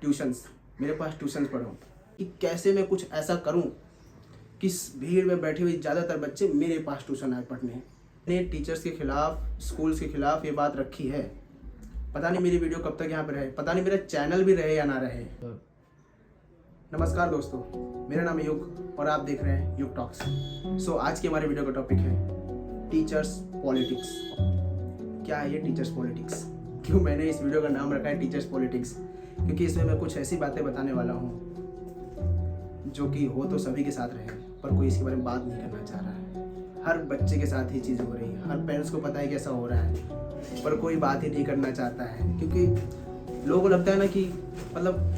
Tuitions, मेरे पास tuitions पढ़ो कि कैसे मैं कुछ ऐसा करूं कि इस भीड़ में बैठे हुए ज़्यादातर बच्चे मेरे पास ट्यूशन आए पढ़ने। मैंने टीचर्स के खिलाफ, स्कूल्स के खिलाफ ये बात रखी है। पता नहीं मेरी वीडियो कब तक यहाँ पर रहे, पता नहीं मेरा चैनल भी रहे या ना रहे। नमस्कार दोस्तों, मेरा नाम है युग और आप देख रहे हैं युग टॉक्स। आज की हमारे वीडियो का टॉपिक है टीचर्स पॉलिटिक्स। क्या है ये टीचर्स पॉलिटिक्स? क्यों मैंने इस वीडियो का नाम रखा है टीचर्स पॉलिटिक्स? क्योंकि इसमें मैं कुछ ऐसी बातें बताने वाला हूँ जो कि हो तो सभी के साथ रहे, पर कोई इसके बारे में बात नहीं करना चाह रहा है। हर बच्चे के साथ ही चीज़ हो रही है, हर पेरेंट्स को पता है कि ऐसा हो रहा है, पर कोई बात ही नहीं करना चाहता है। क्योंकि लोगों को लगता है ना कि मतलब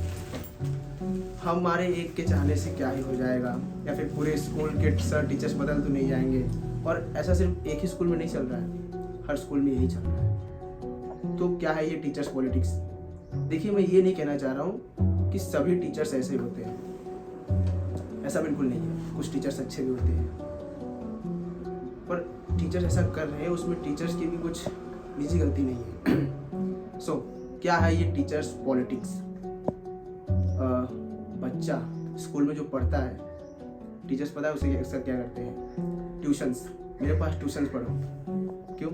हमारे एक के चाहने से क्या ही हो जाएगा, या फिर पूरे स्कूल के सर टीचर्स बदल तो नहीं जाएंगे। और ऐसा सिर्फ एक ही स्कूल में नहीं चल रहा है, हर स्कूल में यही चल रहा है। तो क्या है ये टीचर्स पॉलिटिक्स? देखिए, मैं ये नहीं कहना चाह रहा हूँ कि सभी टीचर्स ऐसे होते हैं, ऐसा बिल्कुल नहीं है। कुछ टीचर्स अच्छे भी होते हैं, पर टीचर्स ऐसा कर रहे हैं उसमें टीचर्स की भी कुछ निजी गलती नहीं है। क्या है ये टीचर्स पॉलिटिक्स? बच्चा स्कूल में जो पढ़ता है, टीचर्स पता है उसे अक्सर क्या करते हैं? ट्यूशन्स, मेरे पास ट्यूशन्स पढ़ो। क्यों?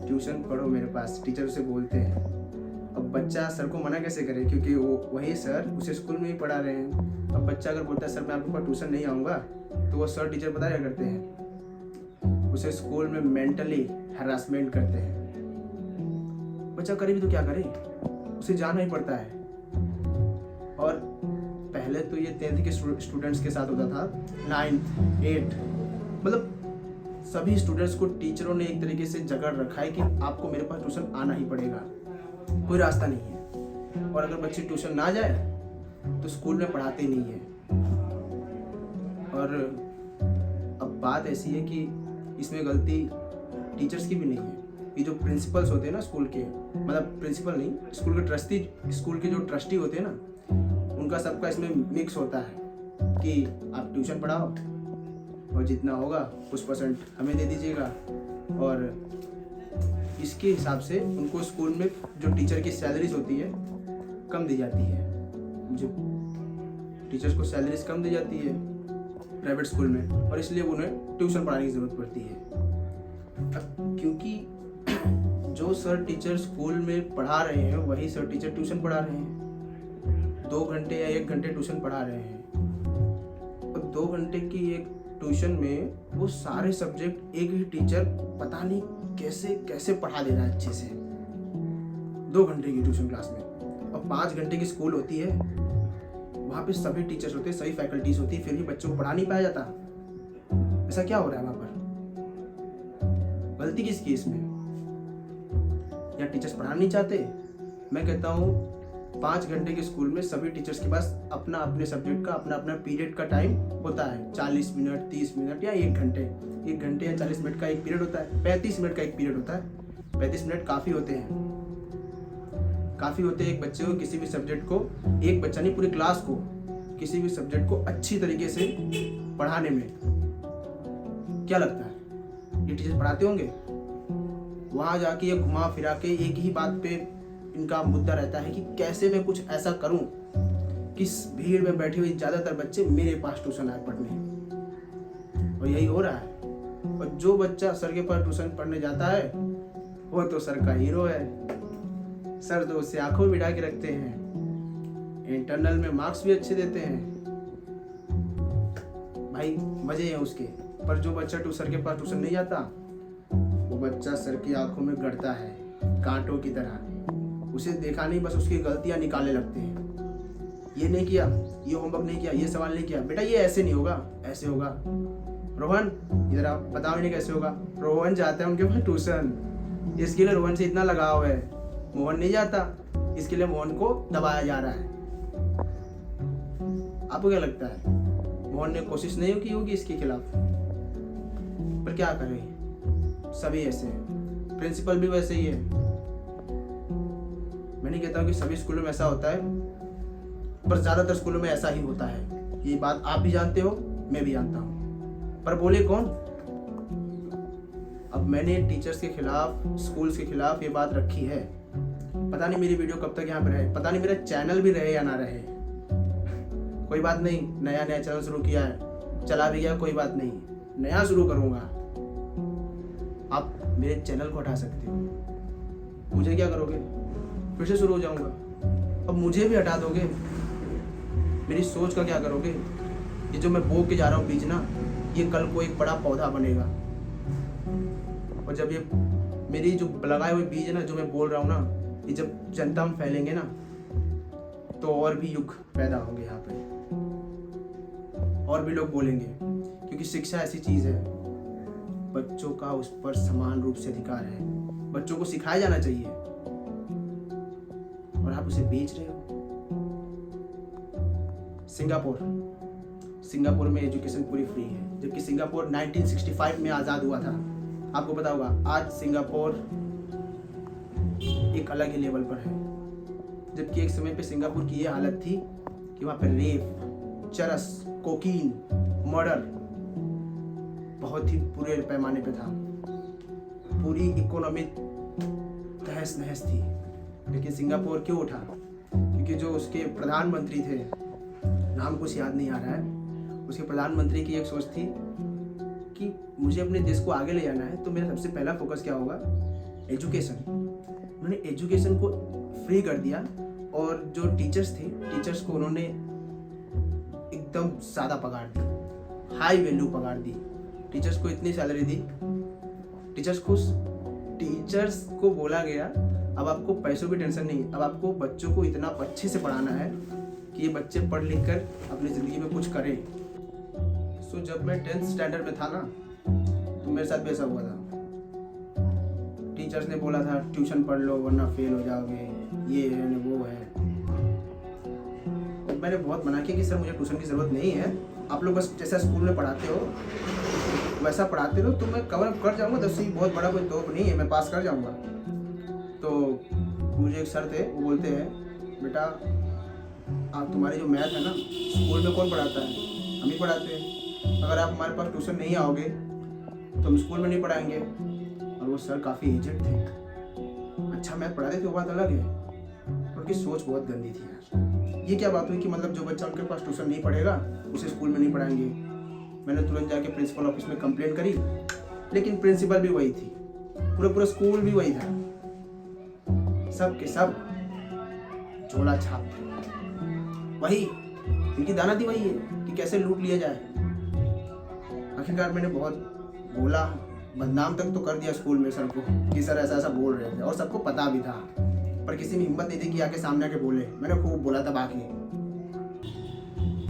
ट्यूशन पढ़ो मेरे पास, टीचर उसे बोलते हैं। अब बच्चा सर को मना कैसे करे, क्योंकि वो वही सर उसे स्कूल में ही पढ़ा रहे हैं। अब बच्चा अगर बोलता है सर मैं आपके पास ट्यूशन नहीं आऊँगा, तो वो सर टीचर पता क्या करते हैं? उसे स्कूल में मेंटली हैरासमेंट करते हैं। बच्चा करे भी तो क्या करे, उसे जाना ही पड़ता है। और पहले तो ये 10th के स्टूडेंट्स के साथ होता था, 9th 8th, मतलब सभी स्टूडेंट्स को टीचरों ने एक तरीके से जकड़ रखा है कि आपको मेरे पास ट्यूशन आना ही पड़ेगा, कोई रास्ता नहीं है। और अगर बच्चे ट्यूशन ना जाए तो स्कूल में पढ़ाते ही नहीं है। और अब बात ऐसी है कि इसमें गलती टीचर्स की भी नहीं है। ये जो प्रिंसिपल्स होते हैं ना स्कूल के, मतलब प्रिंसिपल नहीं, स्कूल के ट्रस्टी, स्कूल के जो ट्रस्टी होते हैं ना, उनका सबका इसमें मिक्स होता है कि आप ट्यूशन पढ़ाओ और जितना होगा कुछ परसेंट हमें दे दीजिएगा। और इसके हिसाब से उनको स्कूल में जो टीचर की सैलरीज होती है कम दी जाती है। जो टीचर्स को सैलरीज कम दी जाती है प्राइवेट स्कूल में, और इसलिए उन्हें ट्यूशन पढ़ाने की ज़रूरत पड़ती है। क्योंकि जो सर टीचर स्कूल में पढ़ा रहे हैं वही सर टीचर ट्यूशन पढ़ा रहे हैं। 2 घंटे या 1 घंटे ट्यूशन पढ़ा रहे हैं, और 2 घंटे की एक ट्यूशन में वो सारे सब्जेक्ट एक ही टीचर पता नहीं कैसे कैसे पढ़ा दे रहा है अच्छे से 2 घंटे की ट्यूशन क्लास में। और 5 घंटे की स्कूल होती है, वहाँ पे सभी टीचर्स होते हैं, सभी फैकल्टीज होती है, फिर भी बच्चों को पढ़ा नहीं पाया जाता। ऐसा क्या हो रहा है वहाँ पर? गलती किसकी इसमें? या टीचर्स पढ़ाना नहीं चाहते? मैं कहता हूँ 5 घंटे के स्कूल में सभी टीचर्स के पास अपना अपने सब्जेक्ट का अपना अपना पीरियड का टाइम होता है। 40 मिनट, 30 मिनट या 1 घंटे, 1 घंटे या 40 मिनट का एक पीरियड होता है, 35 मिनट का एक पीरियड होता है। 35 मिनट काफ़ी होते हैं, काफ़ी होते हैं एक बच्चे को किसी भी सब्जेक्ट को, एक बच्चा नहीं पूरी क्लास को, किसी भी सब्जेक्ट को अच्छी तरीके से पढ़ाने में। क्या लगता है ये टीचर पढ़ाते होंगे? वहाँ जाके ये घुमा फिरा के एक ही बात पे इनका मुद्दा रहता है कि कैसे मैं कुछ ऐसा करूं कि इस भीड़ में बैठे हुए ज़्यादातर बच्चे मेरे पास ट्यूशन आए पढ़ने। और यही हो रहा है। और जो बच्चा सर के पास ट्यूशन पढ़ने जाता है वो तो सर का हीरो है। सर तो उससे आंखों में बिठा के रखते हैं, इंटरनल में मार्क्स भी अच्छे देते हैं, भाई मजे हैं उसके। पर जो बच्चा सर के पास ट्यूशन नहीं जाता, वो बच्चा सर की आंखों में गड़ता है कांटों की तरह। उसे देखा नहीं, बस उसकी गलतियां निकालने लगते हैं। ये नहीं किया, ये होमवर्क नहीं किया, ये सवाल नहीं किया, बेटा ये ऐसे नहीं होगा, ऐसे होगा। रोहन इधर आप बताओ इन्हें कैसे होगा। रोहन जाता है उनके पास ट्यूशन, इसके लिए रोहन से इतना लगाव है। मोहन नहीं जाता, इसके लिए मोहन को दबाया जा रहा है। आपको क्या लगता है मोहन ने कोशिश नहीं की होगी इसके खिलाफ? पर क्या करें, सभी ऐसे हैं, प्रिंसिपल भी वैसे ही है। मैं नहीं कहता हूँ कि सभी स्कूलों में ऐसा होता है, पर ज्यादातर स्कूलों में ऐसा ही होता है। ये बात आप भी जानते हो, मैं भी जानता हूँ, पर बोले कौन? अब मैंने टीचर्स के खिलाफ, स्कूल्स के खिलाफ ये बात रखी है पता नहीं मेरी वीडियो कब तक यहाँ पे रहे, पता नहीं मेरा चैनल भी रहे या ना रहे। कोई बात नहीं, नया चैनल शुरू किया है, चला भी गया, कोई बात नहीं, नया शुरू करूँगा। आप मेरे चैनल को हटा सकते हो, मुझे क्या करोगे? फिर से शुरू हो जाऊँगा। अब मुझे भी हटा दोगे, मेरी सोच का क्या करोगे? ये जो मैं बो के जा रहा हूँ बीज ना, ये कल को एक बड़ा पौधा बनेगा। और जब ये मेरी जो लगाए हुए बीज है ना, जो मैं बोल रहा हूँ ना, ये जब जनता में फैलेंगे ना, तो और भी युग पैदा होंगे यहाँ पे, और भी लोग बोलेंगे। क्योंकि शिक्षा ऐसी चीज है, बच्चों का उस पर समान रूप से अधिकार है, बच्चों को सिखाया जाना चाहिए, और आप उसे बेच रहे हो। सिंगापुर में एजुकेशन पूरी फ्री है, जबकि सिंगापुर 1965 में आज़ाद हुआ था। आपको पता होगा, आज सिंगापुर एक अलग ही लेवल पर है, जबकि एक समय पे सिंगापुर की ये हालत थी कि वहाँ पे रेप, चरस, कोकीन, मर्डर बहुत ही बुरे पैमाने पे था। पूरी इकोनॉमी तहस नहस थी। लेकिन सिंगापुर क्यों उठा? क्योंकि जो उसके प्रधानमंत्री थे, नाम कुछ याद नहीं आ रहा है, उसके प्रधानमंत्री की एक सोच थी कि मुझे अपने देश को आगे ले जाना है, तो मेरा सबसे पहला फोकस क्या होगा? एजुकेशन। उन्होंने एजुकेशन को फ्री कर दिया, और जो टीचर्स थे, टीचर्स को उन्होंने एकदम सादा पगार दी, हाई वैल्यू पगार दी। टीचर्स को इतनी सैलरी दी, टीचर्स को बोला गया अब आपको पैसों की टेंशन नहीं, अब आपको बच्चों को इतना अच्छे से पढ़ाना है कि ये बच्चे पढ़ लिख कर अपनी ज़िंदगी में कुछ करें। सो जब मैं 10th स्टैंडर्ड में था ना, तो मेरे साथ भी ऐसा हुआ था। टीचर्स ने बोला था ट्यूशन पढ़ लो वरना फेल हो जाओगे, ये है वो है। और मैंने बहुत मना किया कि सर मुझे ट्यूशन की ज़रूरत नहीं है, आप लोग बस जैसा स्कूल में पढ़ाते हो वैसा पढ़ाते रहो, तो मैं कवर कर जाऊँगा। 10वीं बहुत बड़ा कोई तोप नहीं है, मैं पास कर जाऊँगा। तो मुझे एक सर थे, वो बोलते हैं बेटा आप तुम्हारी जो मैथ है ना, स्कूल में कौन पढ़ाता है? हम ही पढ़ाते हैं। अगर आप हमारे पास ट्यूशन नहीं आओगे तो हम स्कूल में नहीं पढ़ाएंगे। और वो सर काफ़ी एजेड थे, अच्छा मैथ पढ़ाते थे, वो बात अलग है, उनकी सोच बहुत गंदी थी यार। ये क्या बात हुई कि मतलब जो बच्चा उनके पास ट्यूशन नहीं पढ़ेगा उसे स्कूल में नहीं पढ़ाएंगे। मैंने तुरंत जाके प्रिंसिपल ऑफिस में कंप्लेंट करी, लेकिन प्रिंसिपल भी वही थी, पूरा स्कूल भी वही था, सब के सब झोला छाप थे, वही इनकी दाना थी वही है कि कैसे लूट लिया जाए। आखिरकार मैंने बहुत बोला, बदनाम तक तो कर दिया स्कूल में सर को कि सर ऐसा ऐसा बोल रहे थे, और सबको पता भी था, पर किसी ने हिम्मत नहीं थी कि आके सामने आके बोले। मैंने खूब बोला था बाकी,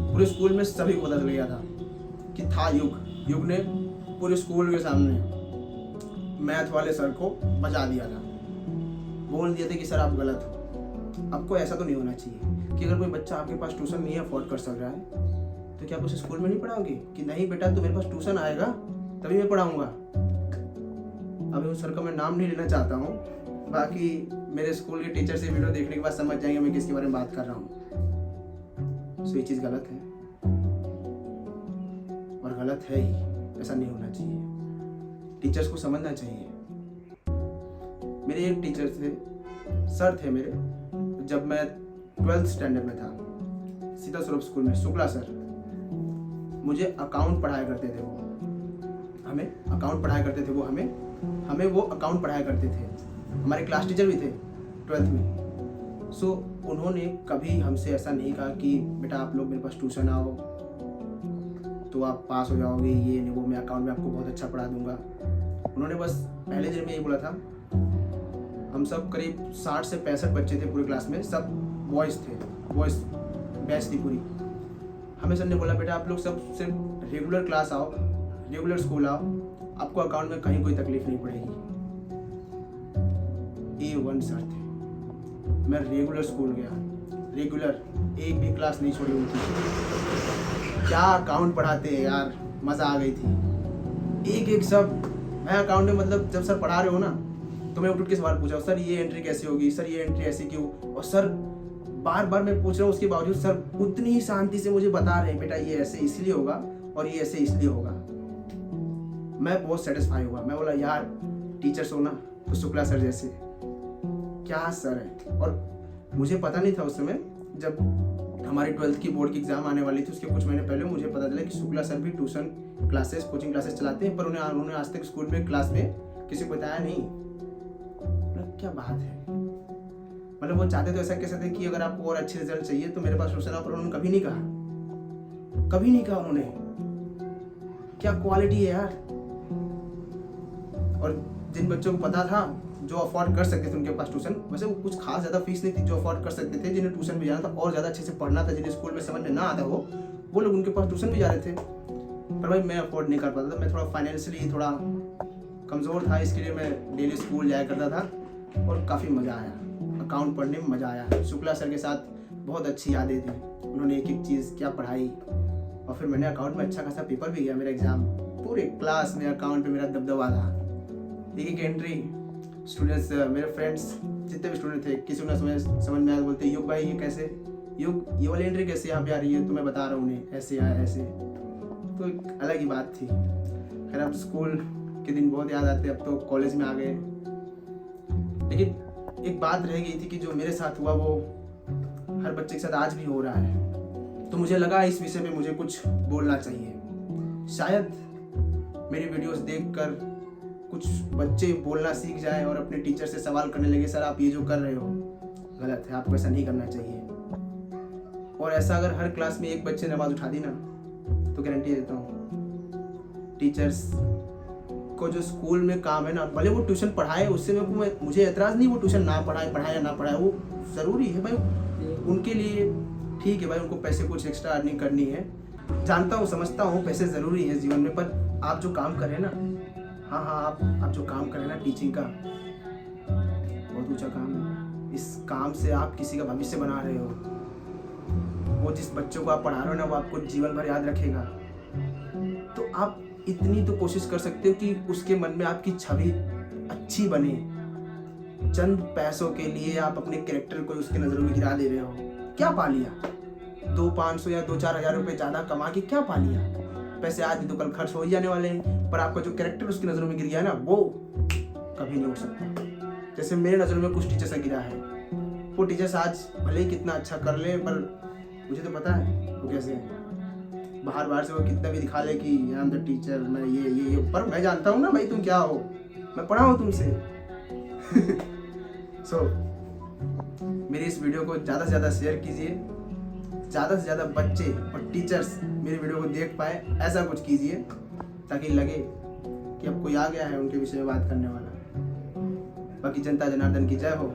पूरे स्कूल में सभी को पता चल गया था कि था युग ने पूरे स्कूल के सामने मैथ वाले सर को बचा दिया था, बोल दिए थे कि सर आप गलत हो। आपको ऐसा तो नहीं होना चाहिए कि अगर कोई बच्चा आपके पास ट्यूशन नहीं अफोर्ड कर सक रहा है तो क्या आप उसे स्कूल में नहीं पढ़ाओगे कि नहीं बेटा तो मेरे पास ट्यूशन आएगा तभी मैं पढ़ाऊंगा। अभी उस सर का मैं नाम नहीं लेना चाहता हूँ, बाकी मेरे स्कूल के टीचर से वीडियो देखने के बाद समझ जाएंगे मैं किसके बारे में बात कर रहा हूँ। सो ये चीज़ गलत है, और गलत है ही, ऐसा नहीं होना चाहिए। टीचर्स को समझना चाहिए। मेरे एक टीचर थे, सर थे मेरे, जब मैं 12th स्टैंडर्ड में था, सीता स्वरूप स्कूल में, शुक्ला सर। मुझे अकाउंट पढ़ाया करते थे वो, हमें अकाउंट पढ़ाया करते थे वो हमें वो अकाउंट पढ़ाया करते थे। हमारे क्लास टीचर भी थे 12th में। सो उन्होंने कभी हमसे ऐसा नहीं कहा कि बेटा आप लोग मेरे पास ट्यूशन आओ तो आप पास हो जाओगे, ये नहीं वो, मैं अकाउंट में आपको बहुत अच्छा पढ़ा दूंगा। उन्होंने बस पहले दिन में ये बोला था। हम सब करीब 60 से 65 बच्चे थे पूरे क्लास में, सब बॉयज़ थे, बॉयज़ बैच थी पूरी। हमें सर ने बोला बेटा आप लोग सब सिर्फ रेगुलर क्लास आओ, रेगुलर स्कूल आओ, आपको अकाउंट में कहीं कोई तकलीफ नहीं पड़ेगी। A1 सर थे। मैं रेगुलर स्कूल गया, रेगुलर, एक भी क्लास नहीं छोड़ी उनकी। क्या अकाउंट पढ़ाते हैं यार, मज़ा आ गई थी। एक सब मैं अकाउंट में, मतलब जब सर पढ़ा रहे हो ना तो मैं उठ के सवाल पूछा, सर ये एंट्री कैसे होगी, सर ये एंट्री ऐसे क्यों, और सर बार बार मैं पूछ रहा हूँ, उसके बावजूद सर उतनी ही शांति से मुझे बता रहे हैं बेटा ये ऐसे इसलिए होगा और ये ऐसे इसलिए होगा। मैं बहुत सेटिस्फाई हुआ। मैं बोला यार टीचर्स हो ना तो शुक्ला सर जैसे, क्या सर है। और मुझे पता नहीं था उस समय, जब हमारी 12th की बोर्ड की एग्जाम आने वाली थी उसके कुछ महीने पहले मुझे पता चला कि शुक्ला सर भी ट्यूशन क्लासेस, कोचिंग क्लासेस चलाते हैं, पर उन्होंने आज तक स्कूल में क्लास में किसी को बताया नहीं। क्या बात है, मतलब वो चाहते तो ऐसा कैसे थे कि अगर आपको और अच्छे रिजल्ट चाहिए तो मेरे पास ट्यूशन आओ, पर उन्होंने कभी नहीं कहा उन्होंने। क्या क्वालिटी है यार। और जिन बच्चों को पता था, जो अफोर्ड कर सकते थे उनके पास ट्यूशन, वैसे वो कुछ खास ज़्यादा फीस नहीं थी, जो अफोर्ड कर सकते थे, जिन्हें ट्यूशन भी जाना था और ज़्यादा अच्छे से पढ़ना था, जिन्हें स्कूल में समझ में ना आता वो लोग उनके पास ट्यूशन भी जा रहे थे। पर भाई मैं अफोर्ड नहीं कर पाता था, मैं थोड़ा फाइनेंशियली थोड़ा कमज़ोर था, इसके लिए मैं डेली स्कूल जाया करता था और काफ़ी मज़ा आया, अकाउंट पढ़ने में मज़ा आया। शुक्ला सर के साथ बहुत अच्छी यादें थी, उन्होंने एक एक चीज़ क्या पढ़ाई, और फिर मैंने अकाउंट में अच्छा खासा पेपर भी किया, मेरा एग्ज़ाम पूरे क्लास में अकाउंट पे मेरा दबदबा था। एक एंट्री स्टूडेंट्स, मेरे फ्रेंड्स जितने भी स्टूडेंट थे, किसी ने समझ में आया, बोलते युग भाई ये कैसे, युग ये वाली एंट्री कैसे यहाँ पे आ रही है, तो मैं बता रहा हूँ उन्हें ऐसे आया ऐसे, तो एक अलग ही बात थी। खैर अब स्कूल के दिन बहुत याद आते, अब तो कॉलेज में आ गए। लेकिन एक बात रह गई थी कि जो मेरे साथ हुआ वो हर बच्चे के साथ आज भी हो रहा है, तो मुझे लगा इस विषय में मुझे कुछ बोलना चाहिए। शायद मेरी वीडियोस देखकर कुछ बच्चे बोलना सीख जाए और अपने टीचर से सवाल करने लगे, सर आप ये जो कर रहे हो गलत है, आपको ऐसा नहीं करना चाहिए। और ऐसा अगर हर क्लास में एक बच्चे ने आवाज़ उठा दी ना, तो गारंटी देता हूँ टीचर्स को जो स्कूल में काम है ना, भले वो ट्यूशन पढ़ाए, उससे मुझे एतराज़ नहीं, वो ट्यूशन ना पढ़ाए या ना पढ़ाए, वो ज़रूरी है भाई उनके लिए, ठीक है भाई, उनको पैसे कुछ एक्स्ट्रा अर्निंग करनी है, जानता हूँ समझता हूँ पैसे ज़रूरी है जीवन में, पर आप जो काम करें ना, हाँ आप जो काम करें ना, टीचिंग का बहुत ऊंचा काम है। इस काम से आप किसी का भविष्य बना रहे हो, वो जिस बच्चों को आप पढ़ा रहे हो ना, वो आपको जीवन भर याद रखेगा। तो आप इतनी तो कोशिश कर सकते हो कि उसके मन में आपकी छवि अच्छी बने। चंद पैसों के लिए आप अपने कैरेक्टर को उसके नज़रों में गिरा दे रहे हो, क्या पा लिया? 200-500 या 2-4 हज़ार रुपये ज़्यादा कमा के क्या पा लिया? पैसे आज नहीं तो कल खर्च हो ही जाने वाले हैं, पर आपका जो कैरेक्टर उसकी नज़रों में गिर गया ना, वो कभी नहीं उठ सकता। जैसे मेरे नज़रों में कुछ टीचर से गिरा है, वो टीचर्स आज भले ही कितना अच्छा कर ले, पर मुझे तो पता है वो कैसे है। बाहर से वो कितना भी दिखा ले कि आई एम द टीचर, मैं ये, पर मैं जानता हूँ ना भाई तुम क्या हो, मैं पढ़ा हूँ तुमसे। सो मेरी इस वीडियो को ज़्यादा से ज़्यादा शेयर कीजिए, ज़्यादा से ज़्यादा बच्चे और टीचर्स मेरी वीडियो को देख पाए, ऐसा कुछ कीजिए ताकि लगे कि अब कोई आ गया है उनके विषय में बात करने वाला। बाकी जनता जनार्दन की जय हो।